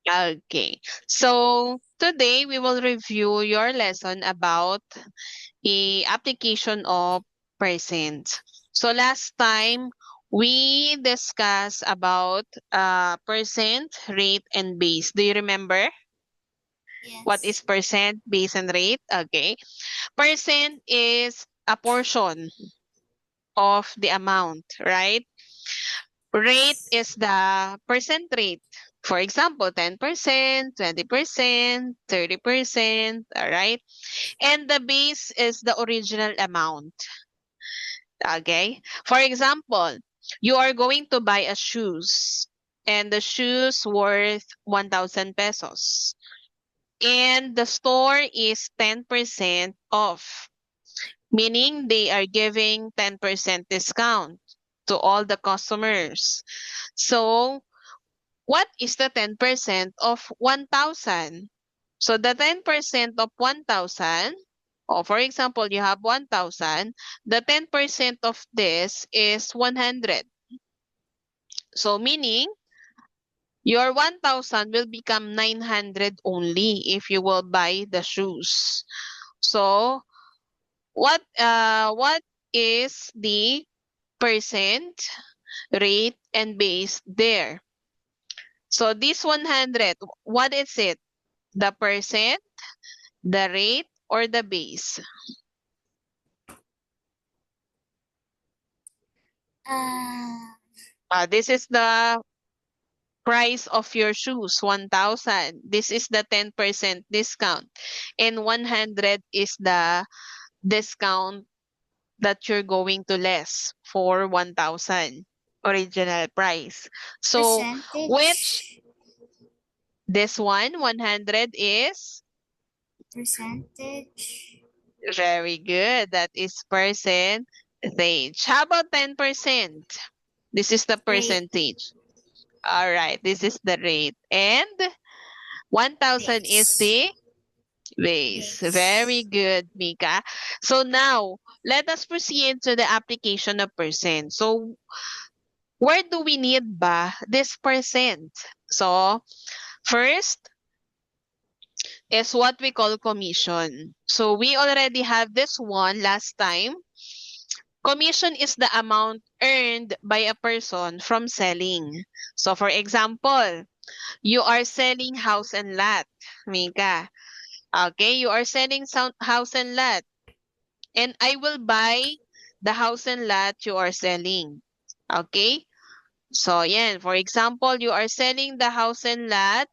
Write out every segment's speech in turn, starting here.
Okay. So today we will review your lesson about the application of percent. So last time we discussed about percent, rate, and base. Do you remember what is Yes. percent, base, and rate? Okay. Percent is a portion of the amount, right? Rate is the percent rate. For example, 10%, 20%, 30%, all right? And the base is the original amount. Okay? For example, you are going to buy a shoes and the shoes worth 1,000 pesos. And the store is 10% off, meaning they are giving 10% discount to all the customers. So, what is the 10% of 1,000? So the 10% of 1,000, or for example, you have 1,000, the 10% of this is 100. So meaning your 1,000 will become 900 only if you will buy the shoes. So what is the percent, rate, and base there? So this 100, what is it? The percent, the rate, or the base? Uh, This is the price of your shoes, 1,000. This is the 10% discount. And 100 is the discount that you're going to less for 1,000 original price. So, which percentage. this one, 100 is Percentage. very good. That is percentage. How about 10%? This is the Rate. percentage. All right, this is the rate. And 1,000 is Base. the base. Very Base. good, Mika. So now, let us proceed to the application of percent. So, where do we need ba this percent? So, first is what we call commission. So, we already have this one last time. Commission is the amount earned by a person from selling. So, for example, you are selling house and lot, Mika. Okay, you are selling house and lot, and I will buy the house and lot you are selling. Okay? So, yan. For example, you are selling the house and lot.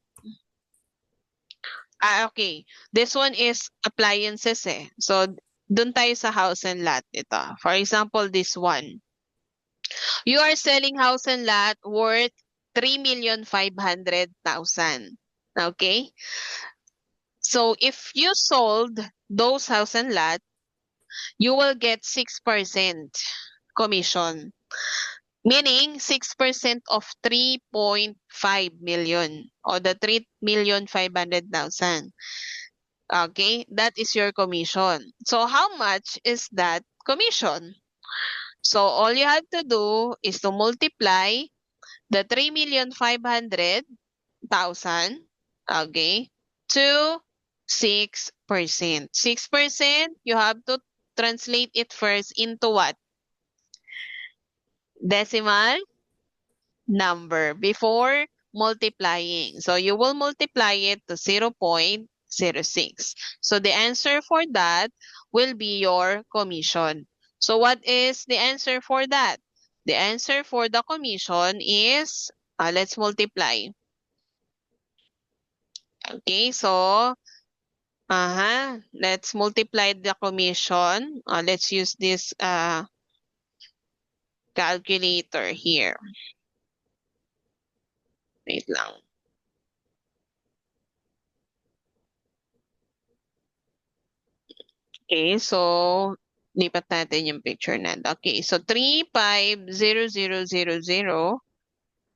Okay. This one is appliances eh. So, dun tayo sa house and lot ito. For example, this one. You are selling house and lot worth 3,500,000. Okay? So, if you sold those house and lot, you will get 6% commission. Meaning 6% of 3.5 million or the 3,500,000. Okay, that is your commission. So how much is that commission? So all you have to do is to multiply the 3,500,000, okay, to 6%. 6%, you have to translate it first into what? Decimal number before multiplying. So you will multiply it to 0.06. So the answer for that will be your commission. So what is the answer for that? The answer for the commission is, let's multiply. Okay, so, let's multiply the commission. Let's use this calculator here. Wait lang. Okay, so lipat natin yung picture natin. Okay, so 350,000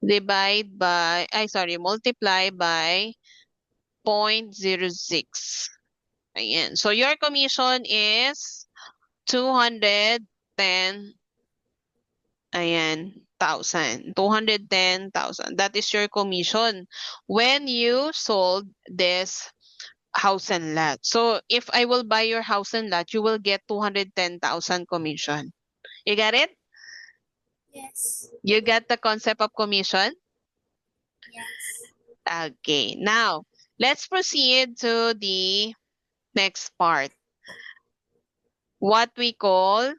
divide by, multiply by 0.06. Ayan. So your commission is 210, ayan, 210,000. That is your commission when you sold this house and lot. So if I will buy your house and lot, you will get 210,000 commission. You got it? Yes. You got the concept of commission? Yes. Okay. Now, let's proceed to the next part. What we call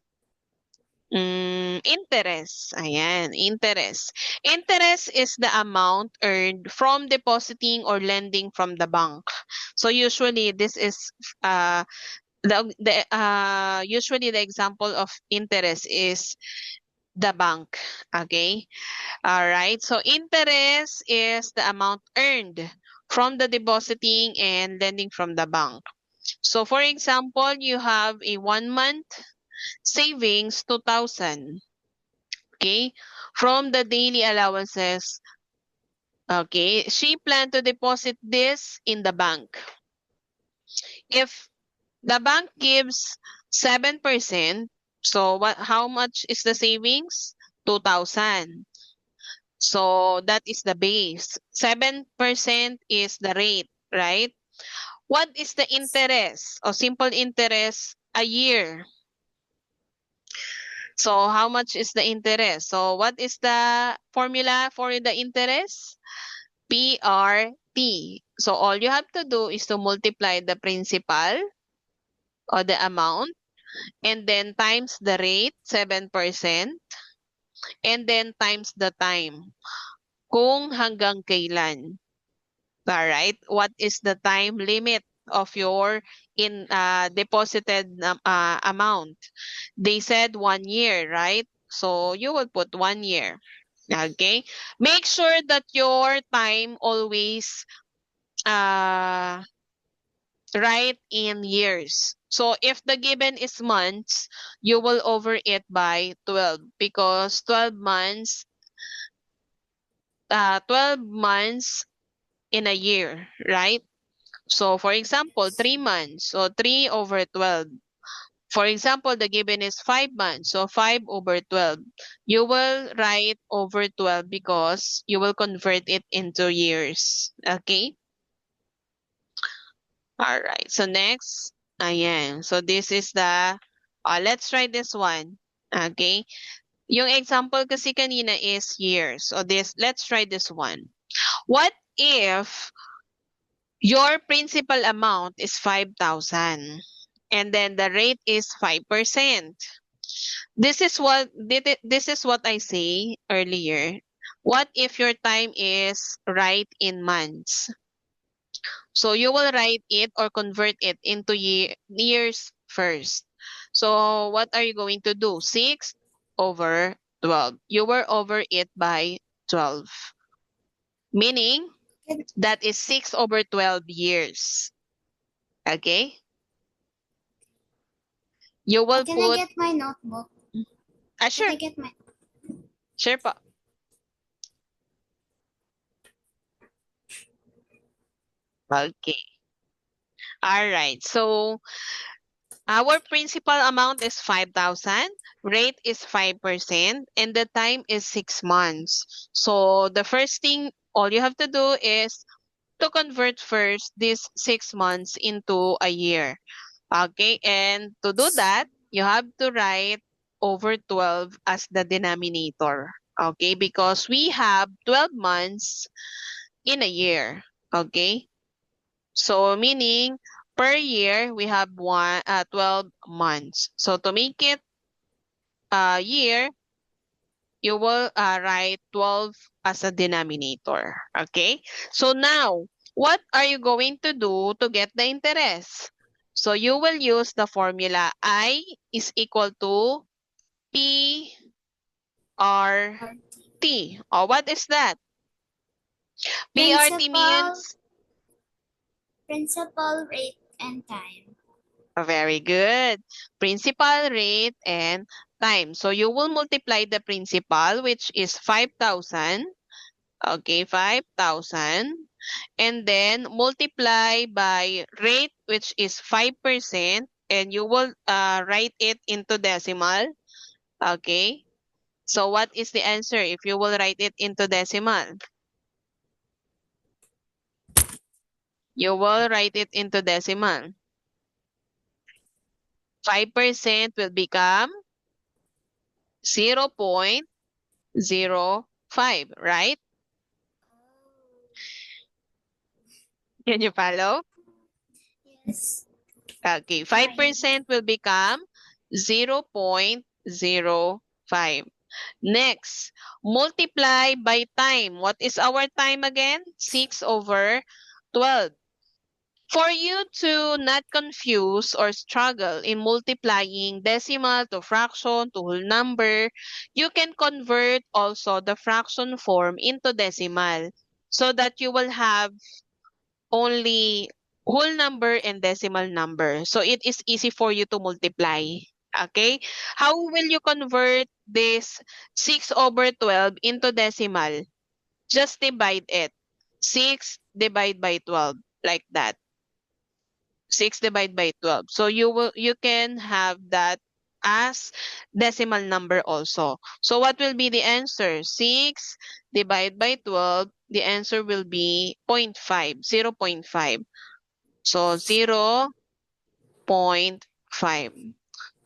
interest. Ayan, interest. Interest is the amount earned from depositing or lending from the bank. So usually this is uh usually the example of interest is the bank. Okay? All right. So interest is the amount earned from the depositing and lending from the bank. So for example, you have a 1 month savings 2,000. Okay? From the daily allowances. Okay? She planned to deposit this in the bank. If the bank gives 7%, so how much is the savings? 2,000. So that is the base. 7% is the rate, right? What is the interest or simple interest a year? So how much is the interest? So what is the formula for the interest? PRT. So all you have to do is to multiply the principal or the amount and then times the rate, 7%, and then times the time. Kung hanggang kailan. Alright? What is the time limit of your deposited amount? They said 1 year, right? So you will put 1 year. Okay? Make sure that your time always uh, write in years. So if the given is months, you will over it by 12 because 12 months in a year, right? So for example, 3 months, so 3 over 12. For example, the given is 5 months, so 5 over 12. You will write over 12 because you will convert it into years. Okay? All right. So next, ayan. So this is the, let's try this one. Okay? Yung example kasi kanina is years. So let's try this one. What if your principal amount is 5,000 and then the rate is 5%? This is what I say earlier. What if your time is right in months? So you will write it or convert it into years first. So what are you going to do? 6 over 12. You were over it by 12. Meaning Can, that is 6 over 12 years. Okay? You will can I put, get my notebook? Can sure, I get my... sure po. Okay. All right. So our principal amount is 5,000, rate is 5%, and the time is 6 months. So the first thing, all you have to do is to convert first this 6 months into a year. Okay, and to do that, you have to write over 12 as the denominator. Okay, because we have 12 months in a year. Okay, so meaning per year we have 12 months. So to make it a year, you will write 12 as a denominator. Okay? So now, what are you going to do to get the interest? So you will use the formula I is equal to PRT. Oh, what is that? PRT Principal, means principal rate and time. very good. Principal rate and time. So you will multiply the principal, which is 5,000. Okay, 5,000. And then multiply by rate, which is 5%. And you will write it into decimal. Okay. So what is the answer if you will write it into decimal? You will write it into decimal. 5% will become 0.05, right? Can you follow? Yes. Okay, Right. 5% will become 0.05. Next, multiply by time. What is our time again? 6/12. For you to not confuse or struggle in multiplying decimal to fraction to whole number, you can convert also the fraction form into decimal so that you will have only whole number and decimal number. So it is easy for you to multiply. Okay? How will you convert this 6/12 into decimal? Just divide it. 6 divided by 12, like that. 6 divided by 12. So you can have that as decimal number also. So what will be the answer? 6 divided by 12, the answer will be 0.5, 0.5. So 0.5.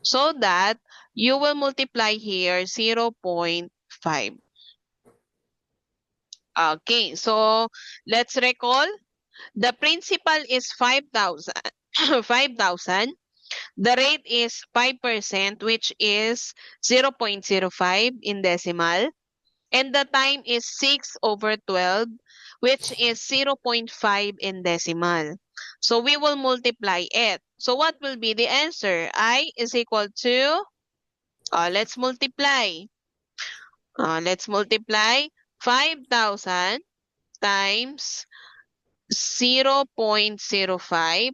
So that you will multiply here 0.5. Okay, so let's recall. The principal is 5,000. 5,000. The rate is 5%, which is 0.05 in decimal. And the time is 6/12, which is 0.5 in decimal. So we will multiply it. So what will be the answer? I is equal to, let's multiply. Let's multiply 5,000 times 0.05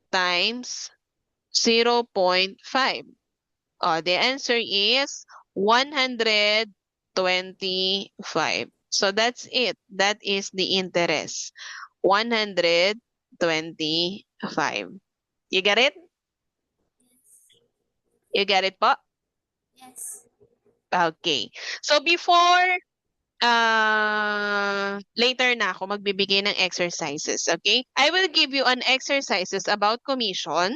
times 0.5. The answer is 125. So that's it. That is the interest. 125. You get it? You get it po? Yes. Okay. So before later na ako magbibigay ng exercises, okay? I will give you an exercises about commission,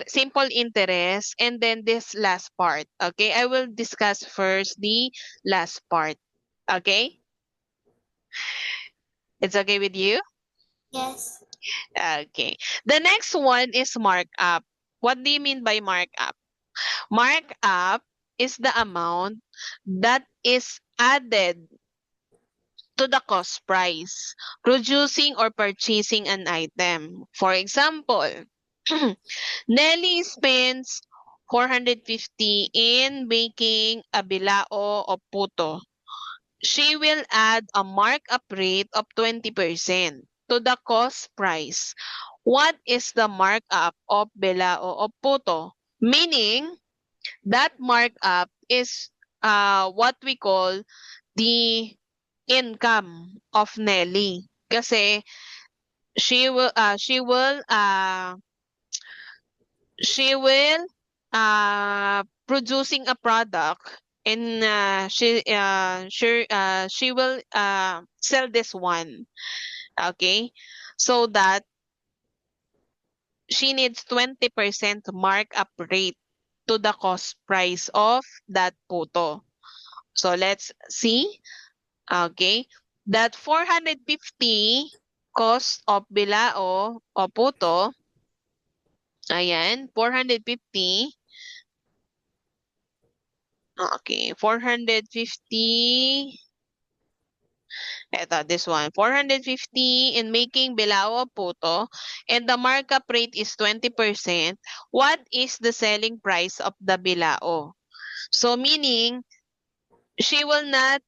simple interest, and then this last part, okay? I will discuss first the last part, okay? It's okay with you? Yes. Okay. The next one is markup. What do you mean by markup? Markup is the amount that is added to the cost price, producing or purchasing an item. For example, Nelly spends 450 in making a bilao o puto. She will add a markup rate of 20% to the cost price. What is the markup of bilao o puto? Meaning, that markup is what we call the income of Nelly. Kasi she will producing a product, and she will sell this one, okay, so that she needs 20% markup rate to the cost price of that puto. So let's see. Okay, that 450 cost of bilao o puto. Ayan, 450. Okay, 450. Eto, this one. 450 in making bilao o puto, and the markup rate is 20%. What is the selling price of the bilao? So meaning, she will not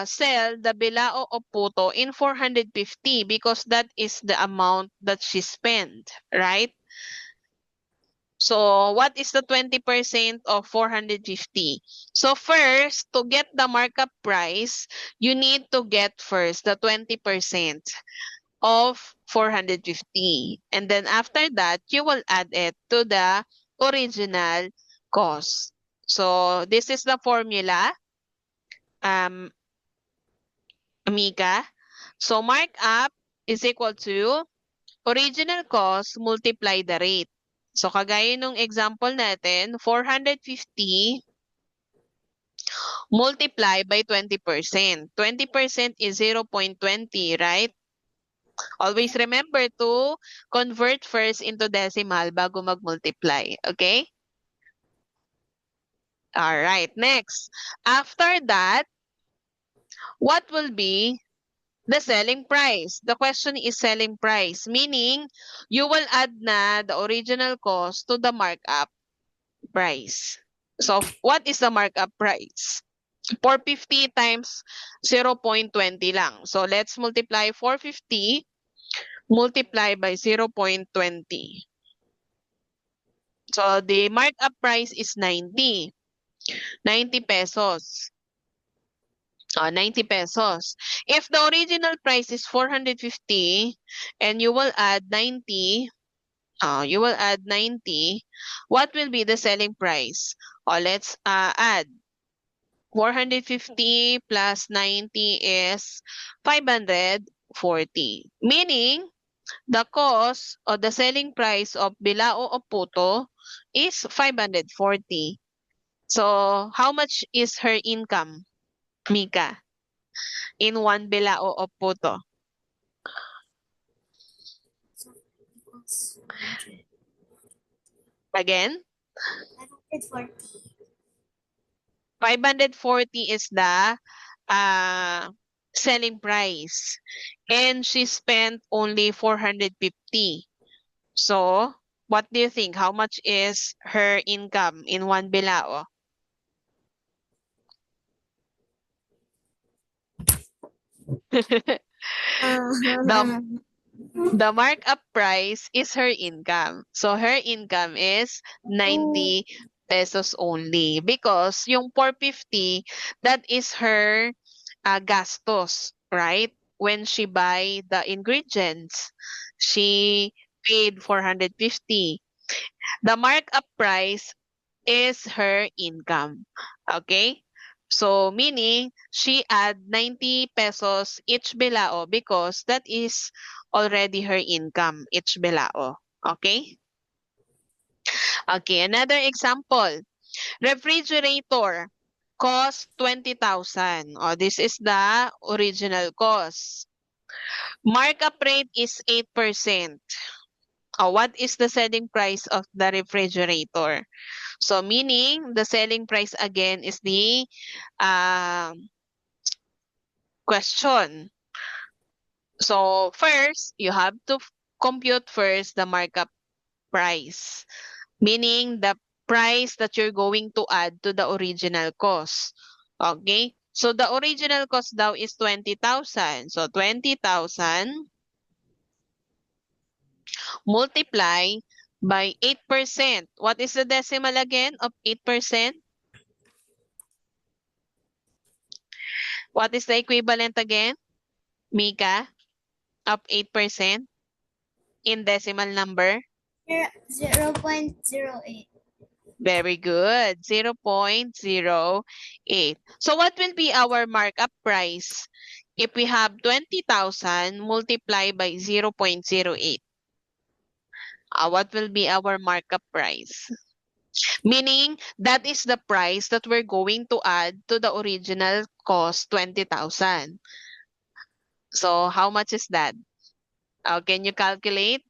sell the bilao o puto in 450 because that is the amount that she spent, right? So, what is the 20% of 450? So, first, to get the markup price, you need to get first the 20% of 450. And then after that, you will add it to the original cost. So this is the formula, um, Mika. So markup is equal to original cost multiply the rate. So kagaya nung example natin, 450 multiply by 20%. 20% is 0.20, right? Always remember to convert first into decimal bago mag-multiply. Okay? All right. Next. After that, what will be the selling price? The question is selling price, meaning you will add na the original cost to the markup price. So, what is the markup price? 450 times 0.20 lang. So, let's multiply 450 multiply by 0.20. So, the markup price is 90. 90 pesos. 90 pesos. If the original price is 450 and you will add 90, what will be the selling price? Let's add 450 plus 90 is 540. Meaning, the cost or the selling price of bilao o puto is 540. So, how much is her income, Mika, in one bilao o puto? So equals 100. Again, 540. 540 is the selling price. And she spent only 450. So, what do you think? How much is her income in one bilao? the Uh, the markup price is her income. So her income is 90 pesos only because yung 450 that is her gastos, right? When she buy the ingredients, she paid 450. The markup price is her income. Okay? So, meaning, she add 90 pesos each bilao because that is already her income, each bilao. Okay? Okay, another example. Refrigerator cost 20,000. This is the original cost. Markup rate is 8%. What is the selling price of the refrigerator? So meaning the selling price again is the question. So first, you have to compute first the markup price, meaning the price that you're going to add to the original cost. Okay? So the original cost daw is 20,000. So 20,000 multiply by 8%. What is the decimal again of 8%? What is the equivalent again, Mika, of 8% in decimal number? 0.08. Very good. 0.08. So what will be our markup price if we have 20,000 multiplied by 0.08? What will be our markup price? Meaning, that is the price that we're going to add to the original cost, 20,000. So how much is that? Can you calculate?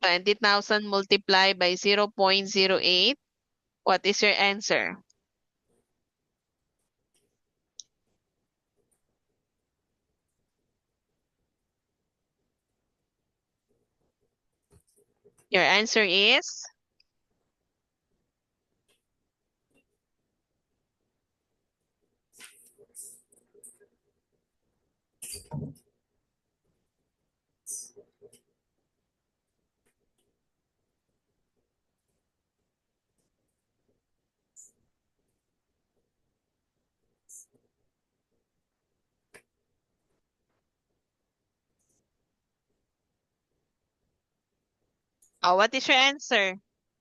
20,000 multiplied by 0.08. What is your answer? Your answer is what is your answer,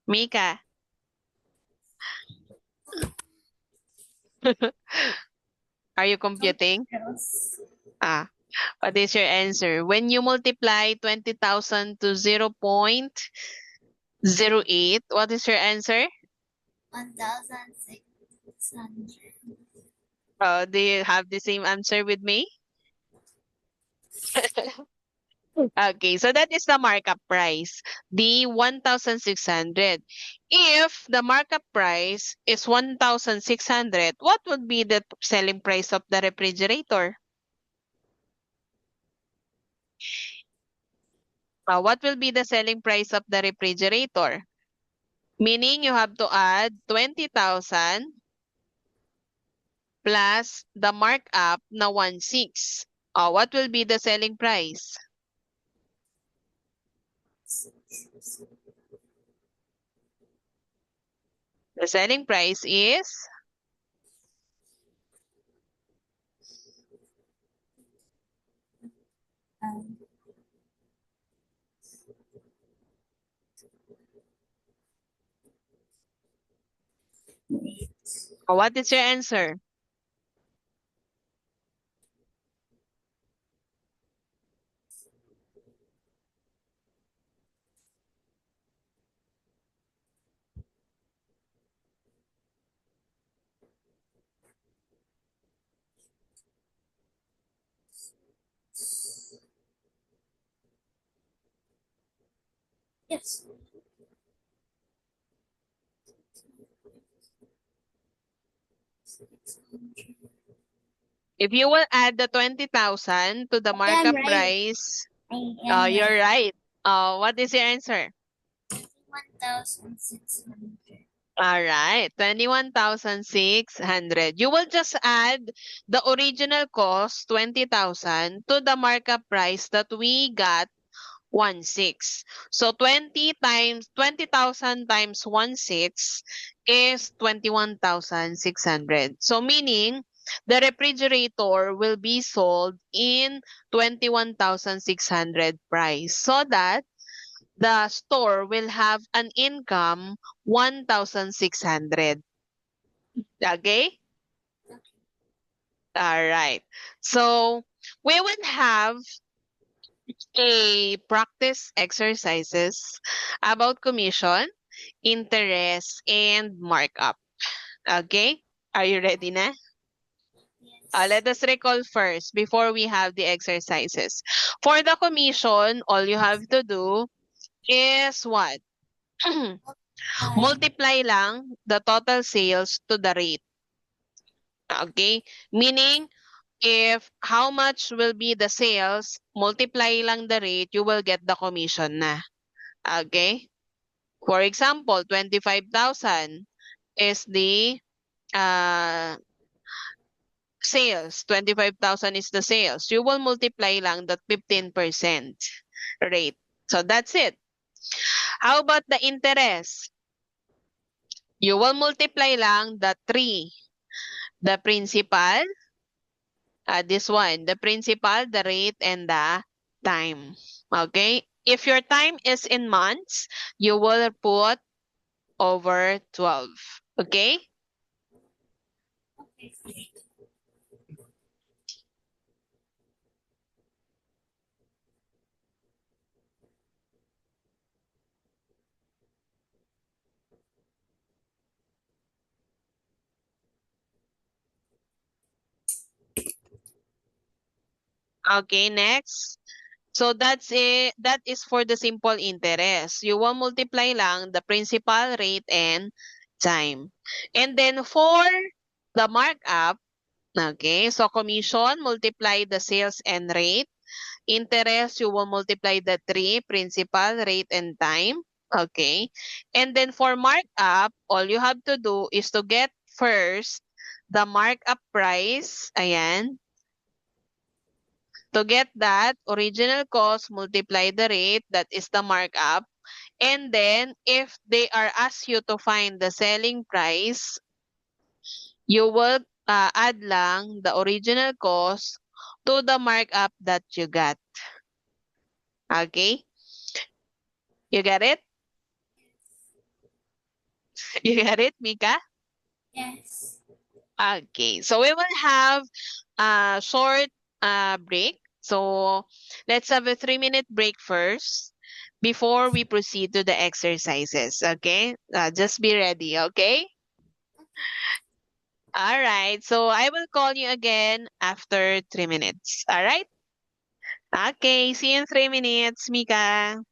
Mika. Are you computing? Else. Ah, what is your answer? When you multiply 20,000 to 0.08, what is your answer? 1,600. Do you have the same answer with me? Okay, so that is the markup price, the 1,600. If the markup price is 1,600, what would be the selling price of the refrigerator? What will be the selling price of the refrigerator? Meaning you have to add 20,000 plus the markup na 1,600. What will be the selling price? The selling price is Um, what is your answer? yes. If you will add the 20,000 to the Okay, I'm markup right. price, I am you're right. right. What is your answer? 1,600. All right, 21,600. You will just add the original cost, 20,000, to the markup price that we got, 1,600. So 20,000 times 1,600 is 21,600. So meaning the refrigerator will be sold in 21,600 price so that the store will have an income 1,600. Okay? All right. So we will have a practice exercises about commission, interest, and markup. Okay? Are you ready na? Yes. Let us recall first before we have the exercises. For the commission, all you have to do is what? I Multiply lang the total sales to the rate. Okay? Meaning, if how much will be the sales, multiply lang the rate, you will get the commission na. Okay? For example, 25,000 is the uh, sales. 25,000 is the sales. You will multiply lang that 15% rate. So that's it. How about the interest? You will multiply lang the 3. The principal, this one, the principal, the rate, and the time. Okay? If your time is in months, you will put over 12. Okay? okay. Okay, next. So that's it. That is for the simple interest. You will multiply lang the principal, rate, and time. And then for the markup, okay, so commission, multiply the sales and rate. Interest, you will multiply the 3, principal, rate, and time. Okay. And then for markup, all you have to do is to get first the markup price. Ayan. To get that, original cost, multiply the rate, that is the markup. And then, if they are asked you to find the selling price, you will add lang the original cost to the markup that you got. Okay? You get it? You get it, Mika? Yes. Okay, so we will have a short break. So let's have a 3-minute break first before we proceed to the exercises. Okay, just be ready. Okay. All right. So I will call you again after 3 minutes. All right. Okay. See you in 3 minutes, Mika.